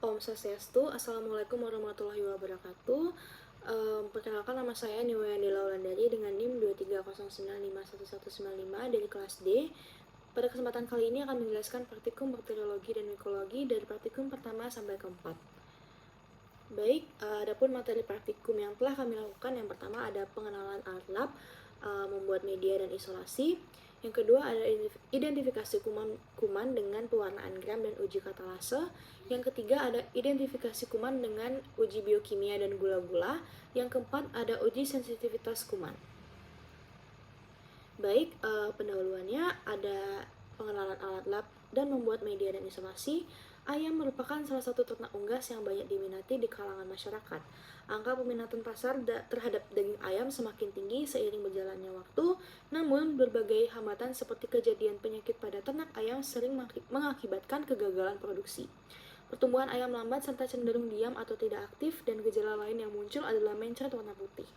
Om Swastiastu, Assalamualaikum warahmatullahi wabarakatuh. Perkenalkan nama saya Niwayandi Laulandari dengan NIM 230951195 dari kelas D. Pada kesempatan kali ini akan menjelaskan praktikum bakteriologi dan mikologi dari praktikum pertama sampai keempat. Baik, adapun materi praktikum yang telah kami lakukan, yang pertama ada pengenalan alat lab, membuat media dan isolasi. Yang kedua ada identifikasi kuman dengan pewarnaan gram dan uji katalase. Yang ketiga ada identifikasi kuman dengan uji biokimia dan gula-gula. Yang keempat ada uji sensitivitas kuman. Baik, pendahuluannya ada pengenalan alat lab dan membuat media dan isolasi. Ayam merupakan salah satu ternak unggas yang banyak diminati di kalangan masyarakat. Angka peminatan pasar terhadap daging ayam semakin tinggi seiring berjalannya waktu, namun berbagai hambatan seperti kejadian penyakit pada ternak ayam sering mengakibatkan kegagalan produksi. Pertumbuhan ayam lambat serta cenderung diam atau tidak aktif, dan gejala lain yang muncul adalah mencret warna putih.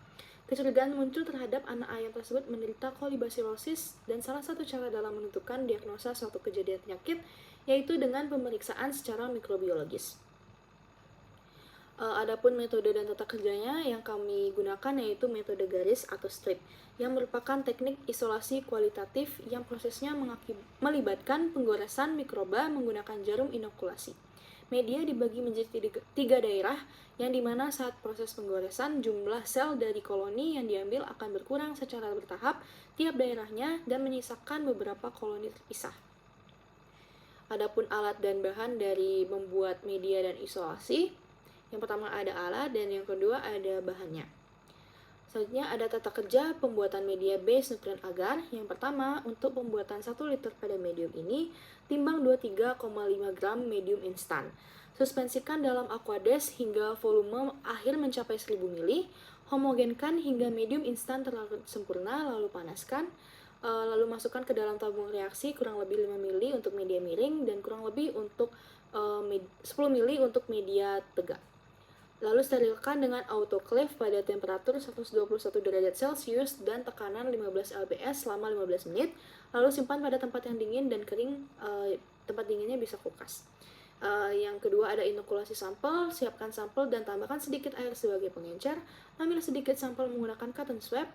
Kecurigaan muncul terhadap anak ayam tersebut menderita kolibasilosis, dan salah satu cara dalam menentukan diagnosa suatu kejadian penyakit yaitu dengan pemeriksaan secara mikrobiologis. Adapun metode dan tata kerjanya yang kami gunakan yaitu metode garis atau strip, yang merupakan teknik isolasi kualitatif yang prosesnya melibatkan penggoresan mikroba menggunakan jarum inokulasi. Media dibagi menjadi tiga daerah, yang dimana saat proses penggoresan jumlah sel dari koloni yang diambil akan berkurang secara bertahap tiap daerahnya dan menyisakan beberapa koloni terpisah. Adapun alat dan bahan dari membuat media dan isolasi, yang pertama ada alat dan yang kedua ada bahannya. Selanjutnya ada tata kerja pembuatan media base nutrien agar. Yang pertama, untuk pembuatan 1 liter pada medium ini, timbang 23,5 gram medium instan. Suspensikan dalam aquades hingga volume akhir mencapai 1000 ml. Homogenkan hingga medium instan terlarut sempurna, lalu panaskan. Lalu masukkan ke dalam tabung reaksi kurang lebih 5 ml untuk media miring dan kurang lebih untuk 10 ml untuk media tegak. Lalu sterilkan dengan autoclave pada temperatur 121 derajat Celcius dan tekanan 15 lbs selama 15 menit. Lalu simpan pada tempat yang dingin dan kering, tempat dinginnya bisa kulkas. Yang kedua ada inokulasi sampel. Siapkan sampel dan tambahkan sedikit air sebagai pengencer. Ambil sedikit sampel menggunakan cotton swab.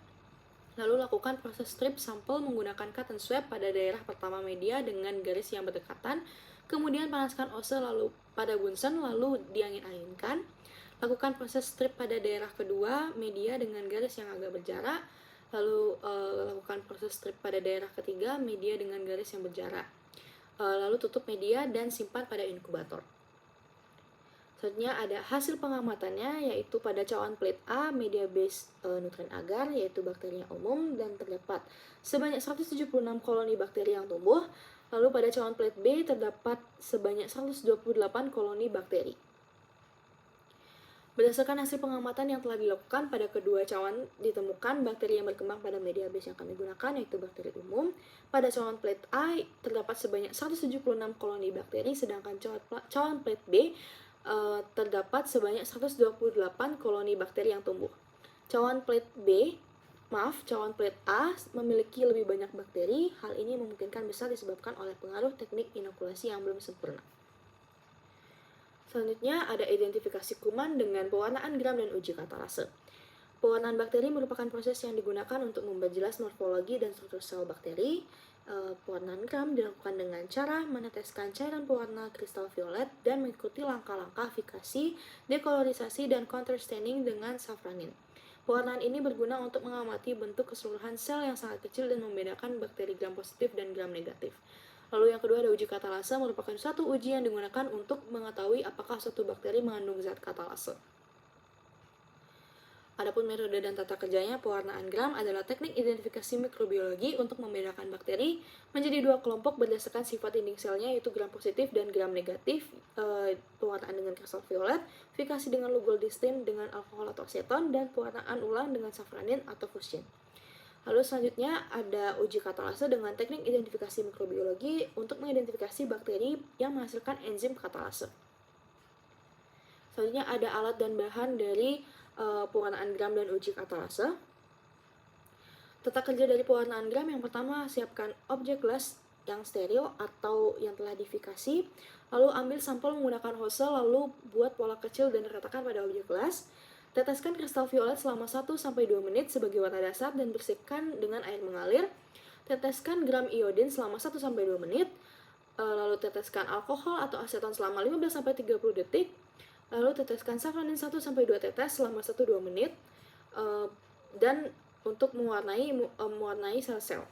Lalu lakukan proses strip sampel menggunakan cotton swab pada daerah pertama media dengan garis yang berdekatan. Kemudian panaskan ose lalu pada bunsen, lalu diangin-anginkan. Lakukan proses strip pada daerah kedua media dengan garis yang agak berjarak. Lalu lakukan proses strip pada daerah ketiga media dengan garis yang berjarak. Lalu tutup media dan simpan pada inkubator. Selanjutnya ada hasil pengamatannya, yaitu pada cawan plate A media base nutrien agar, yaitu bakteri yang umum, dan terdapat sebanyak 176 koloni bakteri yang tumbuh. Lalu pada cawan plate B terdapat sebanyak 128 koloni bakteri. Berdasarkan hasil pengamatan yang telah dilakukan pada kedua cawan, ditemukan bakteri yang berkembang pada media base yang kami gunakan, yaitu bakteri umum. Pada cawan plate A terdapat sebanyak 176 koloni bakteri, sedangkan cawan plate B terdapat sebanyak 128 koloni bakteri yang tumbuh. Cawan plate A memiliki lebih banyak bakteri. Hal ini memungkinkan besar disebabkan oleh pengaruh teknik inokulasi yang belum sempurna. Selanjutnya ada identifikasi kuman dengan pewarnaan gram dan uji katalase. Pewarnaan bakteri merupakan proses yang digunakan untuk memperjelas morfologi dan struktur sel bakteri. Pewarnaan gram dilakukan dengan cara meneteskan cairan pewarna kristal violet dan mengikuti langkah-langkah fikasi, dekolorisasi, dan counterstaining dengan safranin. Pewarnaan ini berguna untuk mengamati bentuk keseluruhan sel yang sangat kecil dan membedakan bakteri gram positif dan gram negatif. Lalu yang kedua ada uji katalase, merupakan suatu uji yang digunakan untuk mengetahui apakah suatu bakteri mengandung zat katalase. Adapun metode dan tata kerjanya, pewarnaan gram adalah teknik identifikasi mikrobiologi untuk membedakan bakteri menjadi dua kelompok berdasarkan sifat dinding selnya, yaitu gram positif dan gram negatif. Pewarnaan dengan kristal violet, fikasi dengan lugolidistin dengan alkohol atau aseton, dan pewarnaan ulang dengan safranin atau fusin. Lalu selanjutnya ada uji katalase dengan teknik identifikasi mikrobiologi untuk mengidentifikasi bakteri yang menghasilkan enzim katalase. Selanjutnya ada alat dan bahan dari pewarnaan gram dan uji katalase. Tata kerja dari pewarnaan gram, yang pertama siapkan objek gelas yang steril atau yang telah difikasi, lalu ambil sampel menggunakan hose, lalu buat pola kecil dan ratakan pada objek gelas. Teteskan kristal violet selama 1-2 menit sebagai warna dasar dan bersihkan dengan air mengalir. Teteskan gram iodin selama 1-2 menit, lalu teteskan alkohol atau aseton selama 15-30 detik, lalu teteskan safranin 1-2 tetes selama 1-2 menit, dan untuk mewarnai sel-sel.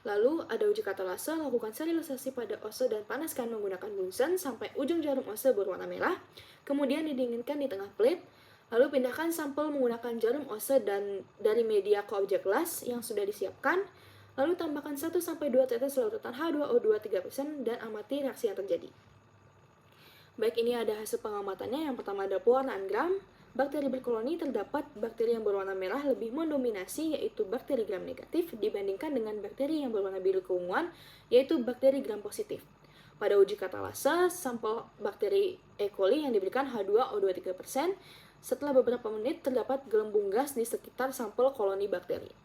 Lalu ada uji katalase, lakukan sterilisasi pada ose dan panaskan menggunakan bunsen sampai ujung jarum ose berwarna merah, kemudian didinginkan di tengah plate, lalu pindahkan sampel menggunakan jarum ose dan dari media ke objek gelas yang sudah disiapkan, lalu tambahkan 1-2 tetes larutan H2O2 3% dan amati reaksi yang terjadi. Baik, ini ada hasil pengamatannya. Yang pertama ada pewarnaan gram. Bakteri berkoloni terdapat bakteri yang berwarna merah lebih mendominasi, yaitu bakteri gram negatif, dibandingkan dengan bakteri yang berwarna biru keunguan, yaitu bakteri gram positif. Pada uji katalase, sampel bakteri E. coli yang diberikan H2O2 3%. Setelah beberapa menit, terdapat gelembung gas di sekitar sampel koloni bakteri.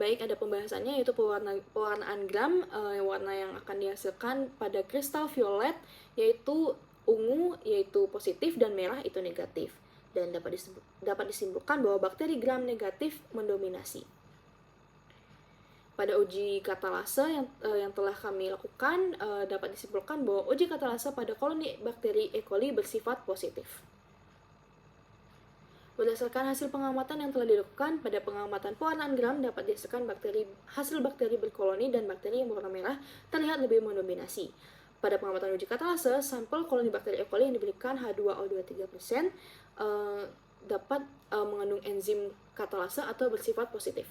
Baik, ada pembahasannya, yaitu pewarnaan gram, warna yang akan dihasilkan pada kristal violet, yaitu ungu yaitu positif dan merah itu negatif, dan dapat disimpulkan bahwa bakteri gram negatif mendominasi. Pada uji katalase yang telah kami lakukan, dapat disimpulkan bahwa uji katalase pada koloni bakteri E. coli bersifat positif. Berdasarkan hasil pengamatan yang telah dilakukan, pada pengamatan pewarnaan gram dapat dihasilkan hasil bakteri berkoloni dan bakteri yang berwarna merah terlihat lebih mendominasi. Pada pengamatan uji katalase, sampel koloni bakteri E. coli yang diberikan H2O2 3% dapat mengandung enzim katalase atau bersifat positif.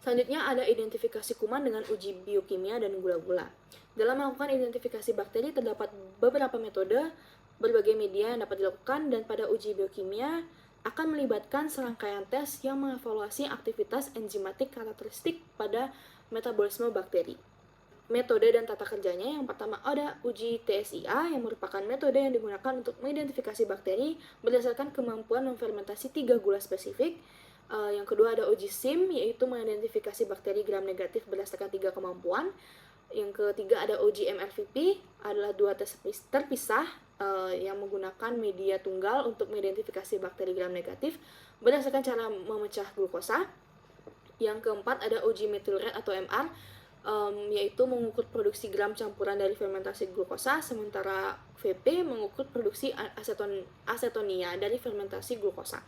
Selanjutnya ada identifikasi kuman dengan uji biokimia dan gula-gula. Dalam melakukan identifikasi bakteri terdapat beberapa metode, berbagai media yang dapat dilakukan, dan pada uji biokimia akan melibatkan serangkaian tes yang mengevaluasi aktivitas enzimatik karakteristik pada metabolisme bakteri. Metode dan tata kerjanya, yang pertama ada uji TSIA yang merupakan metode yang digunakan untuk mengidentifikasi bakteri berdasarkan kemampuan memfermentasi 3 gula spesifik. Yang kedua ada uji SIM, yaitu mengidentifikasi bakteri gram negatif berdasarkan 3 kemampuan. Yang ketiga ada uji MRVP, adalah 2 tes terpisah yang menggunakan media tunggal untuk mengidentifikasi bakteri gram negatif berdasarkan cara memecah glukosa. Yang keempat ada uji methyl rate atau MR, yaitu mengukur produksi gram campuran dari fermentasi glukosa, sementara VP mengukur produksi asetonia dari fermentasi glukosa.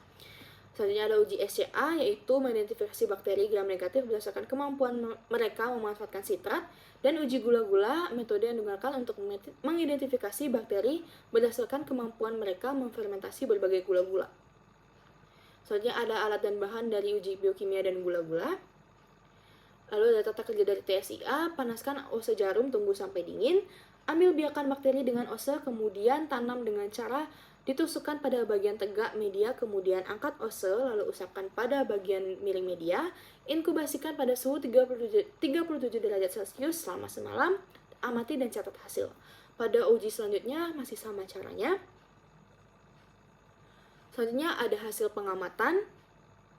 Selanjutnya ada uji SCA, yaitu mengidentifikasi bakteri gram negatif berdasarkan kemampuan mereka memanfaatkan sitrat, dan uji gula-gula, metode yang digunakan untuk mengidentifikasi bakteri berdasarkan kemampuan mereka memfermentasi berbagai gula-gula. Selanjutnya ada alat dan bahan dari uji biokimia dan gula-gula. Lalu ada tata kerja dari TSIA, panaskan ose jarum, tunggu sampai dingin, ambil biakan bakteri dengan ose, kemudian tanam dengan cara ditusukkan pada bagian tegak media, kemudian angkat ose, lalu usapkan pada bagian miring media, inkubasikan pada suhu 37 derajat Celcius selama semalam, amati dan catat hasil. Pada uji selanjutnya masih sama caranya. Selanjutnya ada hasil pengamatan.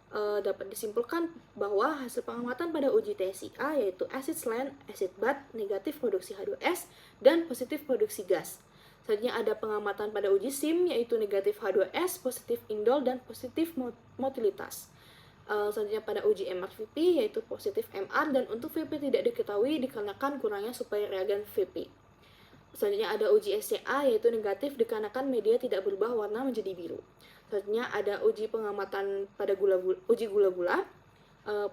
Dapat disimpulkan bahwa hasil pengamatan pada uji TSIA yaitu acid slane, acid bath, negatif produksi H2S, dan positif produksi gas. Selanjutnya ada pengamatan pada uji SIM yaitu negatif H2S, positif indol, dan positif motilitas. Selanjutnya pada uji MRVP yaitu positif MR, dan untuk VP tidak diketahui dikarenakan kurangnya suplai reagen VP. Selanjutnya ada uji SCA yaitu negatif dikarenakan media tidak berubah warna menjadi biru. Selanjutnya ada uji pengamatan pada uji gula-gula,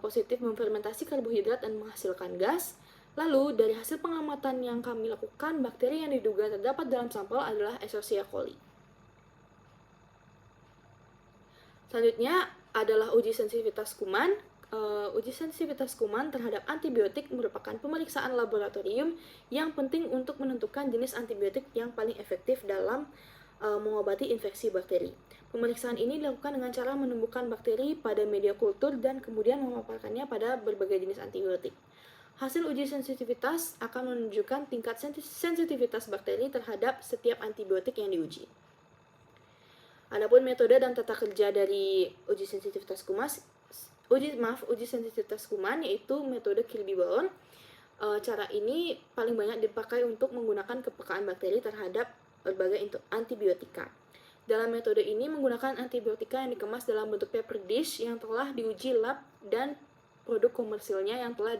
positif memfermentasi karbohidrat dan menghasilkan gas. Lalu dari hasil pengamatan yang kami lakukan, bakteri yang diduga terdapat dalam sampel adalah Escherichia coli. Selanjutnya adalah uji sensitivitas kuman. Uji sensitivitas kuman terhadap antibiotik merupakan pemeriksaan laboratorium yang penting untuk menentukan jenis antibiotik yang paling efektif dalam mengobati infeksi bakteri. Pemeriksaan ini dilakukan dengan cara menumbuhkan bakteri pada media kultur dan kemudian memaparkannya pada berbagai jenis antibiotik. Hasil uji sensitivitas akan menunjukkan tingkat sensitivitas bakteri terhadap setiap antibiotik yang diuji. Adapun metode dan tata kerja dari uji sensitivitas uji sensitivitas kuman yaitu metode Kirby-Bowler. Cara ini paling banyak dipakai untuk menggunakan kepekaan bakteri terhadap berbagai antibiotika. Dalam metode ini menggunakan antibiotika yang dikemas dalam bentuk paper dish yang telah diuji lab dan produk komersilnya yang telah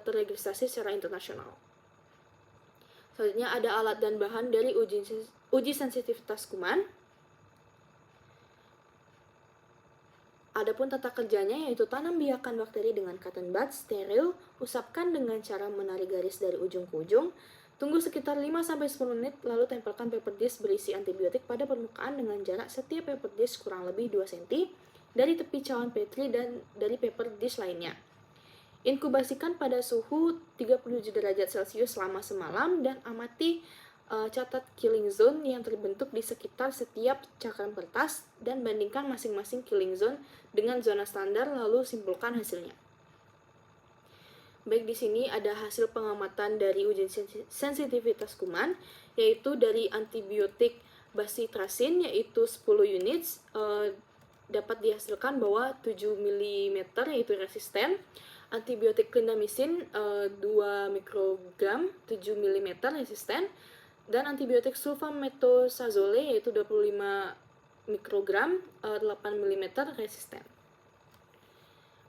terregistrasi secara internasional. Selanjutnya ada alat dan bahan dari uji sensitivitas kuman. Adapun tata kerjanya yaitu tanam biakan bakteri dengan cotton bud steril, usapkan dengan cara menarik garis dari ujung ke ujung, tunggu sekitar 5-10 menit lalu tempelkan paper dish berisi antibiotik pada permukaan dengan jarak setiap paper dish kurang lebih 2 cm dari tepi cawan petri dan dari paper dish lainnya. Inkubasikan pada suhu 37 derajat Celcius selama semalam dan amati catat killing zone yang terbentuk di sekitar setiap cakram kertas dan bandingkan masing-masing killing zone dengan zona standar lalu simpulkan hasilnya. Baik, di sini ada hasil pengamatan dari uji sensitivitas kuman yaitu dari antibiotik bacitracin yaitu 10 units dapat dihasilkan bahwa 7 mm yaitu resisten. Antibiotik clindamycin 2 mikrogram 7 mm resisten. Dan antibiotik sulfametosazole yaitu 25 mikrogram 8 mm resisten.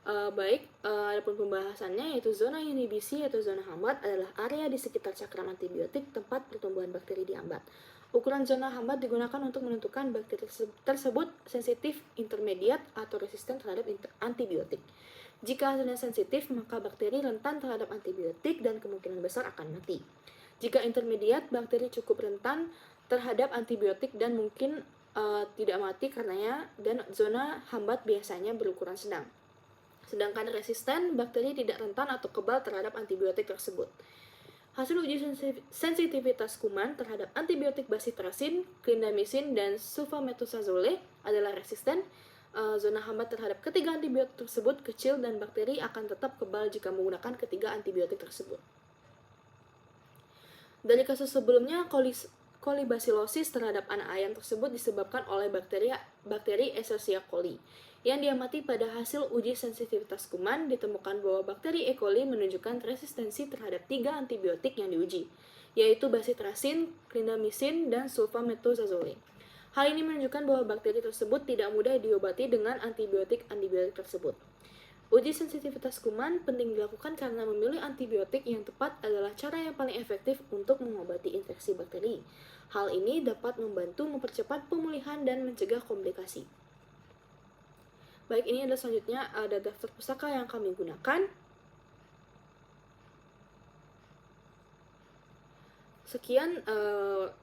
Adapun pembahasannya yaitu zona inhibisi atau zona hambat adalah area di sekitar cakram antibiotik tempat pertumbuhan bakteri dihambat. Ukuran zona hambat digunakan untuk menentukan bakteri tersebut sensitif, intermediat, atau resisten terhadap antibiotik. Jika hasilnya sensitif, maka bakteri rentan terhadap antibiotik dan kemungkinan besar akan mati. Jika intermediat, bakteri cukup rentan terhadap antibiotik dan mungkin tidak mati karenanya, dan zona hambat biasanya berukuran sedang. Sedangkan resisten, bakteri tidak rentan atau kebal terhadap antibiotik tersebut. Hasil uji sensitivitas kuman terhadap antibiotik bacitracin, clindamycin, dan sulfametosazole adalah resisten. Zona hambat terhadap ketiga antibiotik tersebut kecil dan bakteri akan tetap kebal jika menggunakan ketiga antibiotik tersebut. Dari kasus sebelumnya, kolibasilosis terhadap anak ayam tersebut disebabkan oleh bakteri Escherichia coli. Yang diamati pada hasil uji sensitivitas kuman, ditemukan bahwa bakteri E. coli menunjukkan resistensi terhadap 3 antibiotik yang diuji, yaitu bacitracin, clindamycin, dan sulfametosazole. Hal ini menunjukkan bahwa bakteri tersebut tidak mudah diobati dengan antibiotik tersebut. Uji sensitivitas kuman penting dilakukan karena memilih antibiotik yang tepat adalah cara yang paling efektif untuk mengobati infeksi bakteri. Hal ini dapat membantu mempercepat pemulihan dan mencegah komplikasi. Baik, ini adalah selanjutnya ada daftar pustaka yang kami gunakan. Sekian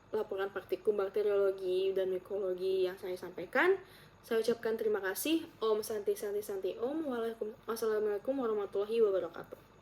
laporan praktikum bakteriologi dan mikrobiologi yang saya sampaikan. Saya ucapkan terima kasih. Om Santi Santi Santi Om. Wassalamualaikum warahmatullahi wabarakatuh.